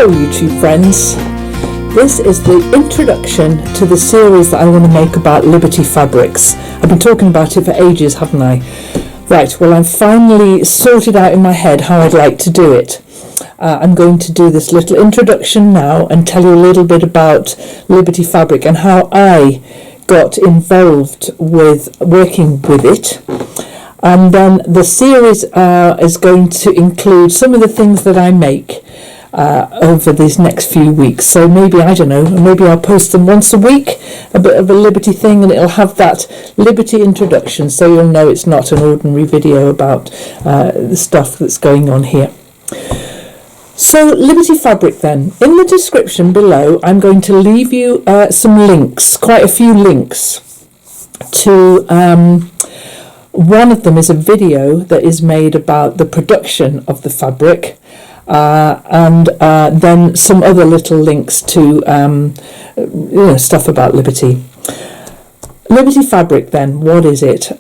Hello YouTube friends, this is the introduction to the series that I want to make about Liberty fabrics. I've been talking about it for ages, haven't I? Right, well I've finally sorted out in my head how I'd like to do it. I'm going to do this little introduction now and tell you a little bit about Liberty fabric and how I got involved with working with it. And then the series is going to include some of the things that I make over these next few weeks. So maybe, I don't know, maybe I'll post them once a week, a bit of a Liberty thing, and it'll have that Liberty introduction, so you'll know it's not an ordinary video about the stuff that's going on here. So Liberty fabric then. In the description below, I'm going to leave you some links, quite a few links to... one of them is a video that is made about the production of the fabric, and then some other little links to stuff about Liberty. Liberty fabric then, what is it?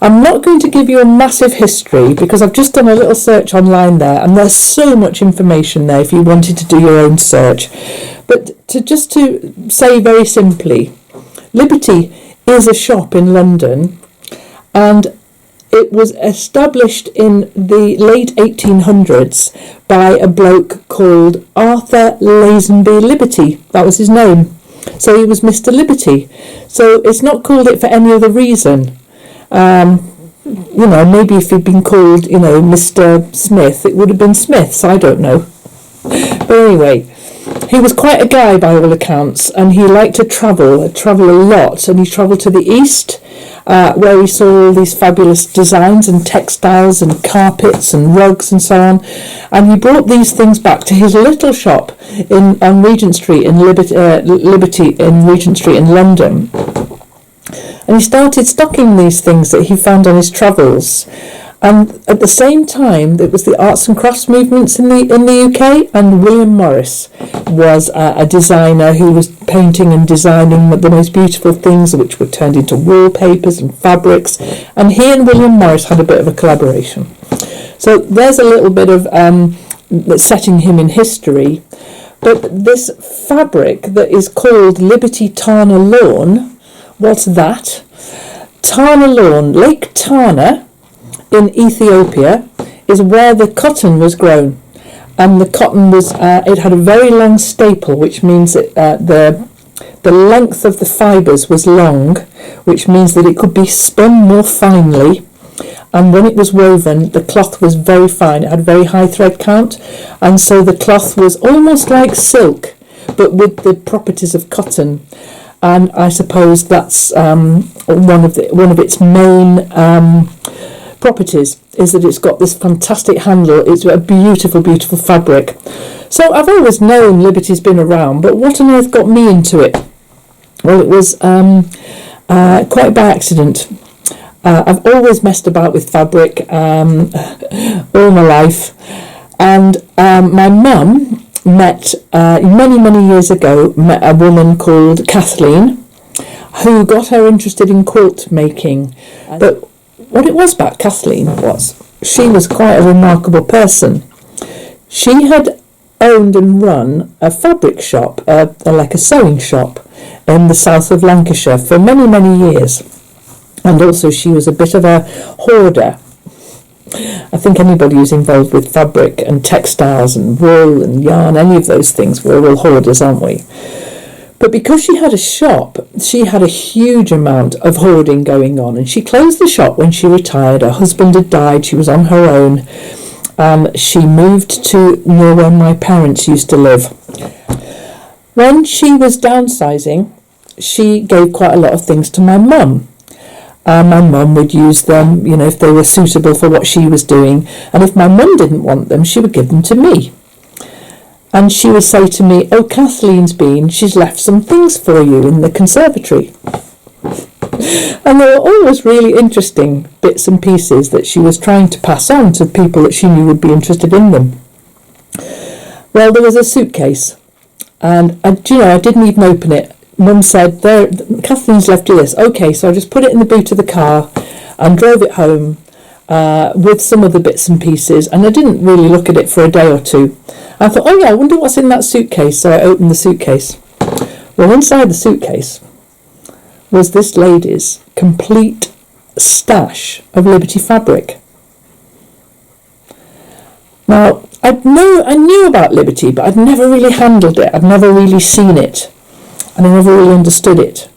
I'm not going to give you a massive history because I've just done a little search online there, and there's so much information there if you wanted to do your own search. But to say very simply, Liberty is a shop in London, and it was established in the late 1800s by a bloke called Arthur Lazenby Liberty. That was his name. So he was Mr. Liberty. So it's not called it for any other reason. Maybe if he'd been called, Mr. Smith, it would have been Smith's. I don't know. But anyway, he was quite a guy by all accounts, and he liked to travel a lot, and he travelled to the east, where he saw all these fabulous designs and textiles and carpets and rugs and so on, and he brought these things back to his little shop on Regent Street in Liberty in Regent Street in London, and he started stocking these things that he found on his travels. And at the same time, it was the arts and crafts movements in the UK, and William Morris was a designer who was painting and designing the most beautiful things, which were turned into wallpapers and fabrics. And he and William Morris had a bit of a collaboration. So there's a little bit of setting him in history. But this fabric that is called Liberty Tana Lawn, what's that? Tana Lawn, Lake Tana, in Ethiopia, is where the cotton was grown, and the cotton was it had a very long staple, which means that the length of the fibres was long, which means that it could be spun more finely, and when it was woven the cloth was very fine. It had a very high thread count, and so the cloth was almost like silk but with the properties of cotton. And I suppose that's one of its main properties is that it's got this fantastic handle. It's a beautiful fabric. So I've always known Liberty's been around, but what on earth got me into it? Well, it was quite by accident. I've always messed about with fabric all my life, and my mum met many years ago a woman called Kathleen, who got her interested in quilt making. But what it was about Kathleen was she was quite a remarkable person. She had owned and run a fabric shop, like a sewing shop, in the south of Lancashire for many years. And also she was a bit of a hoarder. I think anybody who's involved with fabric and textiles and wool and yarn, any of those things, we're all hoarders, aren't we? But because she had a shop, she had a huge amount of hoarding going on, and she closed the shop when she retired. Her husband had died, she was on her own. She moved to near where my parents used to live. When she was downsizing, she gave quite a lot of things to my mum. My mum would use them, if they were suitable for what she was doing, and if my mum didn't want them, she would give them to me. And she would say to me, "Oh, Kathleen's she's left some things for you in the conservatory." And they were always really interesting bits and pieces that she was trying to pass on to people that she knew would be interested in them. Well, there was a suitcase, and I didn't even open it. Mum said, "There, Kathleen's left you this." Okay, so I just put it in the boot of the car and drove it home with some of the bits and pieces, and I didn't really look at it for a day or two. I thought, oh yeah, I wonder what's in that suitcase. So I opened the suitcase. Well, inside the suitcase was this lady's complete stash of Liberty fabric. Now, I knew about Liberty, but I'd never really handled it. I'd never really seen it. And I never really understood it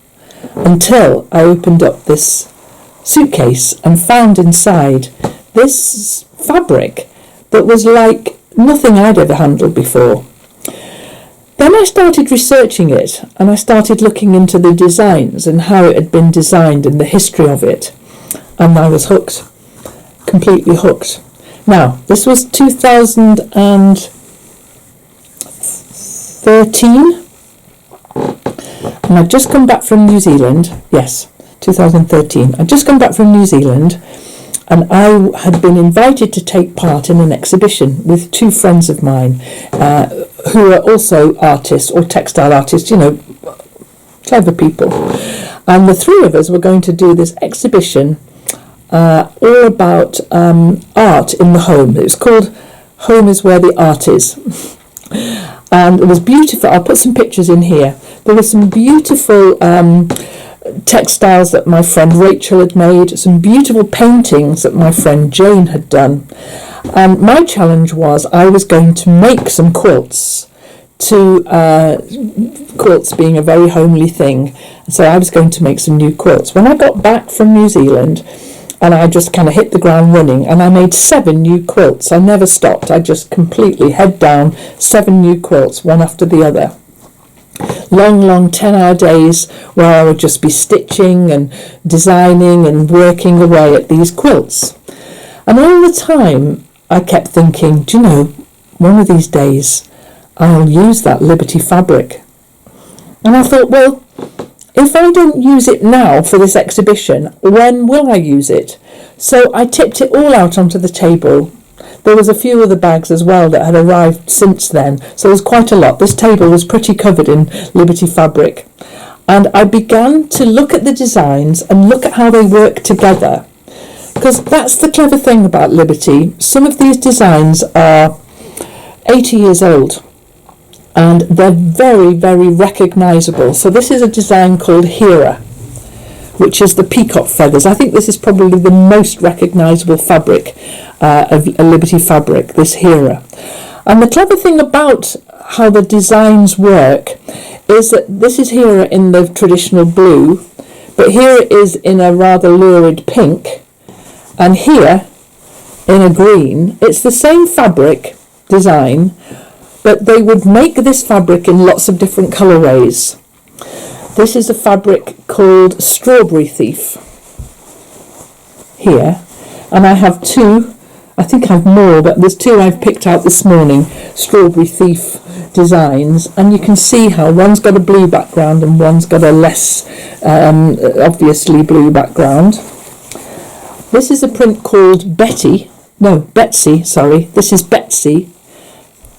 until I opened up this suitcase and found inside this fabric that was like nothing I'd ever handled before. Then I started researching it, and I started looking into the designs and how it had been designed and the history of it, and I was hooked, completely hooked. Now, this was 2013, and I'd just come back from New Zealand. Yes, 2013. I'd just come back from New Zealand, and I had been invited to take part in an exhibition with two friends of mine who are also artists or textile artists, clever people. And the three of us were going to do this exhibition all about art in the home. It was called Home is Where the Art Is. And it was beautiful. I'll put some pictures in here. There were some beautiful textiles that my friend Rachel had made, some beautiful paintings that my friend Jane had done. And my challenge was I was going to make some quilts, quilts being a very homely thing. So I was going to make some new quilts. When I got back from New Zealand, and I just kind of hit the ground running, and I made 7 new quilts. I never stopped. I just completely head down, 7 new quilts, one after the other. Long 10-hour days where I would just be stitching and designing and working away at these quilts. And all the time I kept thinking, do you know, one of these days I'll use that Liberty fabric. And I thought, well, if I don't use it now for this exhibition, when will I use it? So I tipped it all out onto the table. There was a few other bags as well that had arrived since then, so there was quite a lot. This table was pretty covered in Liberty fabric. And I began to look at the designs and look at how they work together. Because that's the clever thing about Liberty. Some of these designs are 80 years old, and they're very, very recognisable. So this is a design called Hera, which is the peacock feathers. I think this is probably the most recognisable fabric of a Liberty fabric, this Hera. And the clever thing about how the designs work is that this is Hera in the traditional blue, but here it is in a rather lurid pink, and here in a green. It's the same fabric design, but they would make this fabric in lots of different colourways. This is a fabric called Strawberry Thief here, and I have 2, I think I have more, but there's 2 I've picked out this morning, Strawberry Thief designs, and you can see how one's got a blue background and one's got a less obviously blue background. This is a print called Betsy. This is Betsy.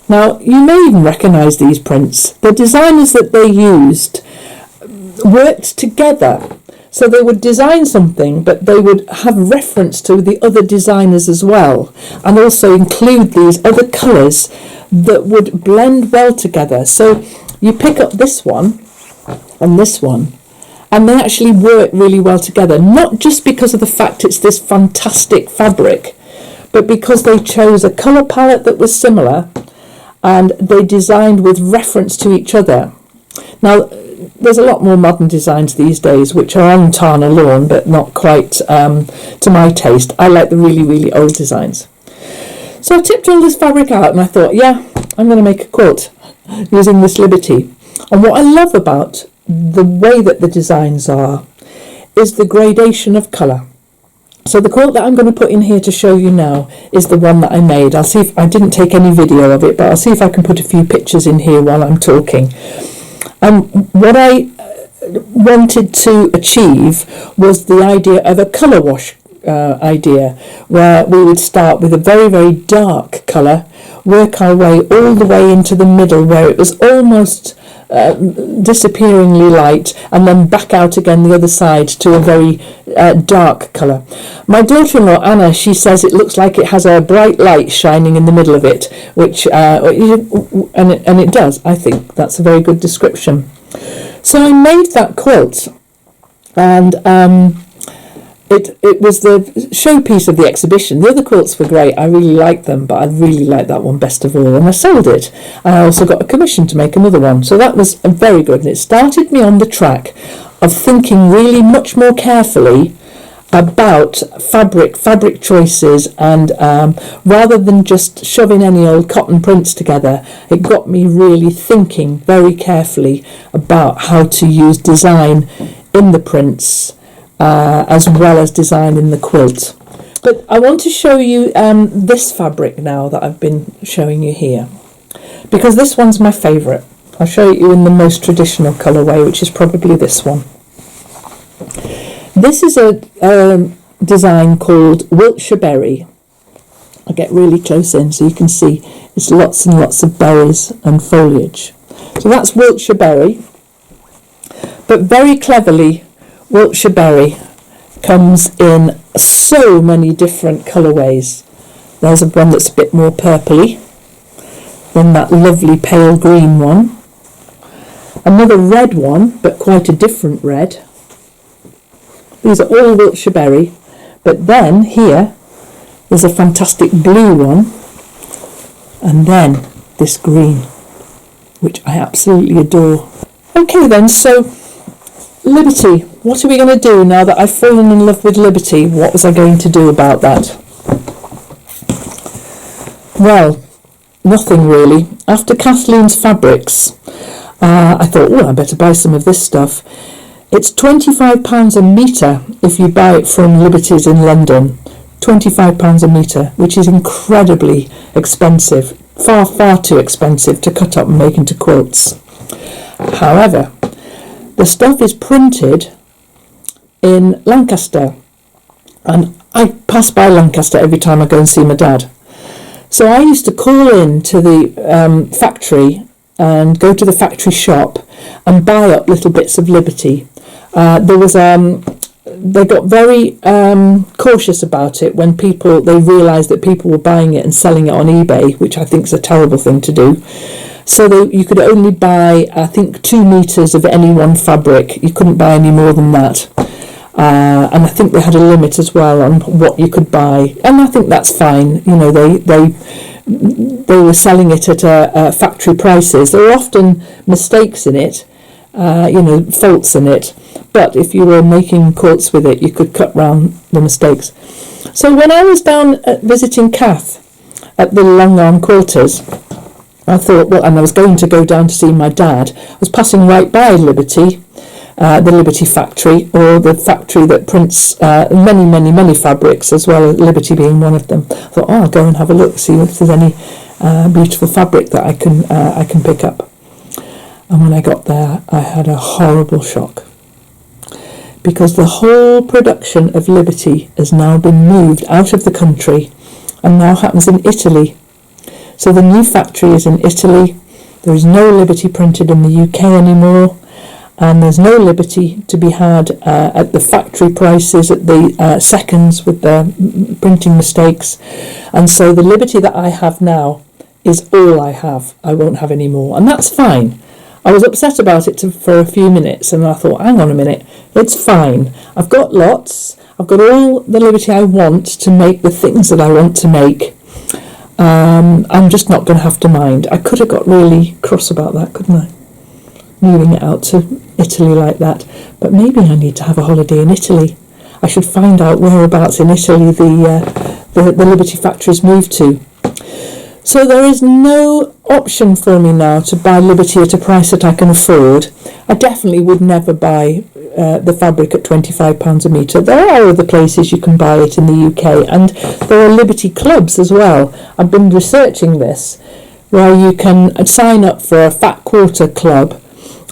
Now, you may even recognise these prints. The designers that they used worked together. So they would design something, but they would have reference to the other designers as well, and also include these other colours that would blend well together. So you pick up this one and this one, and they actually work really well together, not just because of the fact it's this fantastic fabric, but because they chose a colour palette that was similar, and they designed with reference to each other. Now, there's a lot more modern designs these days which are on Tana lawn, but not quite to my taste. I like the really, really old designs. So I tipped all this fabric out and I thought, yeah, I'm going to make a quilt using this Liberty. And what I love about the way that the designs are is the gradation of colour. So the quilt that I'm going to put in here to show you now is the one that I made. I'll see if I didn't take any video of it, but I'll see if I can put a few pictures in here while I'm talking. What I wanted to achieve was the idea of a colour wash idea, where we would start with a very, very dark colour, work our way all the way into the middle where it was almost disappearingly light, and then back out again the other side to a very dark colour. My daughter-in-law Anna, she says it looks like it has a bright light shining in the middle of it, which and it does. I think that's a very good description. So I made that quilt, and it was the showpiece of the exhibition. The other quilts were great. I really liked them, but I really liked that one best of all, and I sold it. And I also got a commission to make another one, so that was very good. And it started me on the track of thinking really much more carefully about fabric choices, and rather than just shoving any old cotton prints together, it got me really thinking very carefully about how to use design in the prints as well as design in the quilt. But I want to show you this fabric now that I've been showing you here, because this one's my favourite. I'll show you in the most traditional colourway, which is probably this one. This is a design called Wiltshire Berry. I'll get really close in so you can see it's lots and lots of berries and foliage. So that's Wiltshire Berry. But very cleverly, Wiltshire Berry comes in so many different colourways. There's one that's a bit more purpley, then that lovely pale green one, another red one, but quite a different red. These are all Wiltshire Berry, but then here there's a fantastic blue one, and then this green, which I absolutely adore. Okay then, so Liberty. What are we going to do now that I've fallen in love with Liberty? What was I going to do about that? Well, nothing really. After Kathleen's Fabrics, I thought, oh, I better buy some of this stuff. It's £25 a metre if you buy it from Liberty's in London. £25 a metre, which is incredibly expensive. Far, far too expensive to cut up and make into quilts. However, the stuff is printed in Lancaster, and I pass by Lancaster every time I go and see my dad. So I used to call in to the factory and go to the factory shop and buy up little bits of Liberty. They got very cautious about it when they realised that people were buying it and selling it on eBay, which I think is a terrible thing to do. So you could only buy, I think, 2 metres of any one fabric. You couldn't buy any more than that. And I think they had a limit as well on what you could buy. And I think that's fine. You know, they were selling it at factory prices. There were often mistakes in it, faults in it. But if you were making quilts with it, you could cut round the mistakes. So when I was down visiting Kath at the Long Arm Quilters, I thought, well, and I was going to go down to see my dad. I was passing right by Liberty, the Liberty factory, or the factory that prints many, many, many fabrics, as well as Liberty being one of them. I thought, oh, I'll go and have a look, see if there's any beautiful fabric that I can pick up. And when I got there, I had a horrible shock, because the whole production of Liberty has now been moved out of the country and now happens in Italy. So the new factory is in Italy. There is no Liberty printed in the UK anymore, and there's no Liberty to be had at the factory prices, at the seconds with the printing mistakes. And so the Liberty that I have now is all I have. I won't have any more, and that's fine. I was upset about it for a few minutes, and I thought, hang on a minute, it's fine. I've got lots. I've got all the Liberty I want to make the things that I want to make. I'm just not going to have to mind. I could have got really cross about that, couldn't I? Moving it out to Italy like that. But maybe I need to have a holiday in Italy. I should find out whereabouts in Italy the Liberty factories moved to. So there is no option for me now to buy Liberty at a price that I can afford. I definitely would never buy the fabric at £25 a metre. There are other places you can buy it in the UK, and there are Liberty clubs as well. I've been researching this, where you can sign up for a fat quarter club,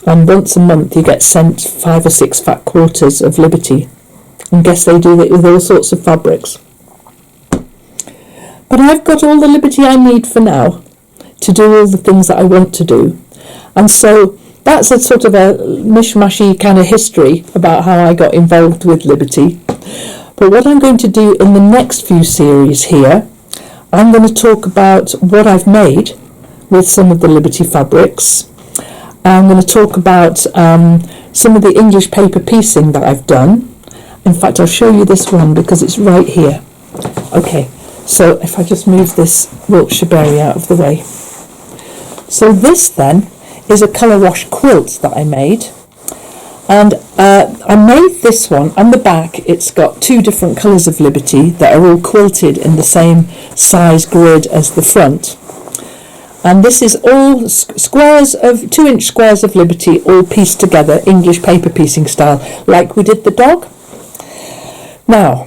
and once a month you get sent 5 or 6 fat quarters of Liberty. And guess they do it with all sorts of fabrics. But I've got all the liberty I need for now to do all the things that I want to do. And so that's a sort of a mishmashy kind of history about how I got involved with Liberty. But what I'm going to do in the next few series here, I'm going to talk about what I've made with some of the Liberty fabrics. I'm going to talk about some of the English paper piecing that I've done. In fact, I'll show you this one because it's right here. Okay, so if I just move this Wiltshire berry out of the way. So this then is a colour wash quilt that I made, and I made this one. On the back it's got two different colours of Liberty that are all quilted in the same size grid as the front, and this is all squares of 2-inch squares of Liberty, all pieced together English paper piecing style, like we did the dog. Now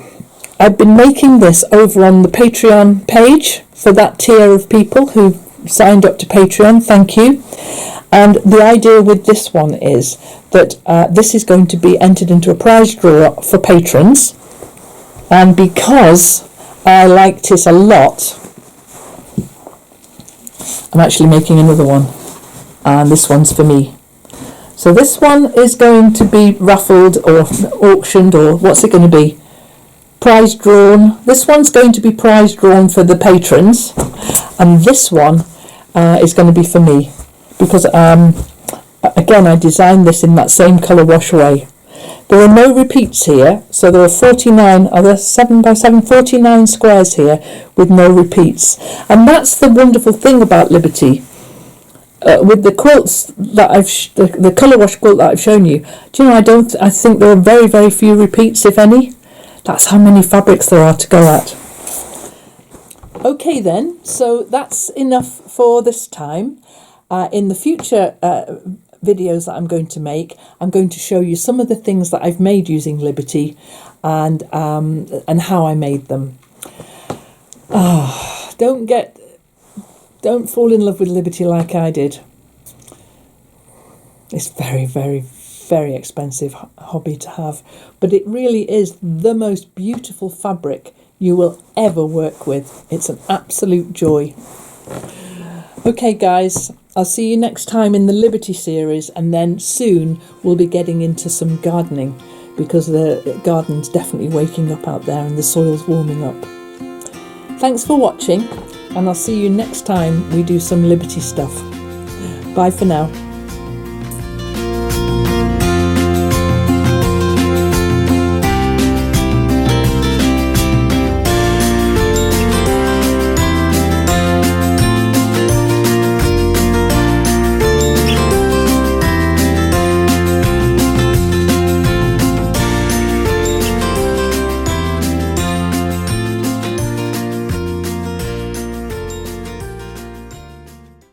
I've been making this over on the Patreon page for that tier of people who signed up to Patreon. Thank you. And the idea with this one is that this is going to be entered into a prize draw for patrons, and because I liked it a lot, I'm actually making another one, and this one's for me. So this one is going to be raffled or auctioned, or what's it going to be? Prize drawn. This one's going to be prize drawn for the patrons, and this one is going to be for me, because again I designed this in that same colour wash way. There are no repeats here, so there are 49, are there 7 by 7, 49 squares here with no repeats. And that's the wonderful thing about Liberty. With the quilts that the colour wash quilt that I've shown you, do you know, I think there are very, very few repeats, if any. That's how many fabrics there are to go at. Okay then, so that's enough for this time. In the future videos that I'm going to make, I'm going to show you some of the things that I've made using Liberty, and how I made them. Don't fall in love with Liberty like I did. It's very, very, very expensive hobby to have, but it really is the most beautiful fabric you will ever work with. It's an absolute joy. Okay guys, I'll see you next time in the Liberty series, and then soon we'll be getting into some gardening, because the garden's definitely waking up out there and the soil's warming up. Thanks for watching, and I'll see you next time we do some Liberty stuff. Bye for now.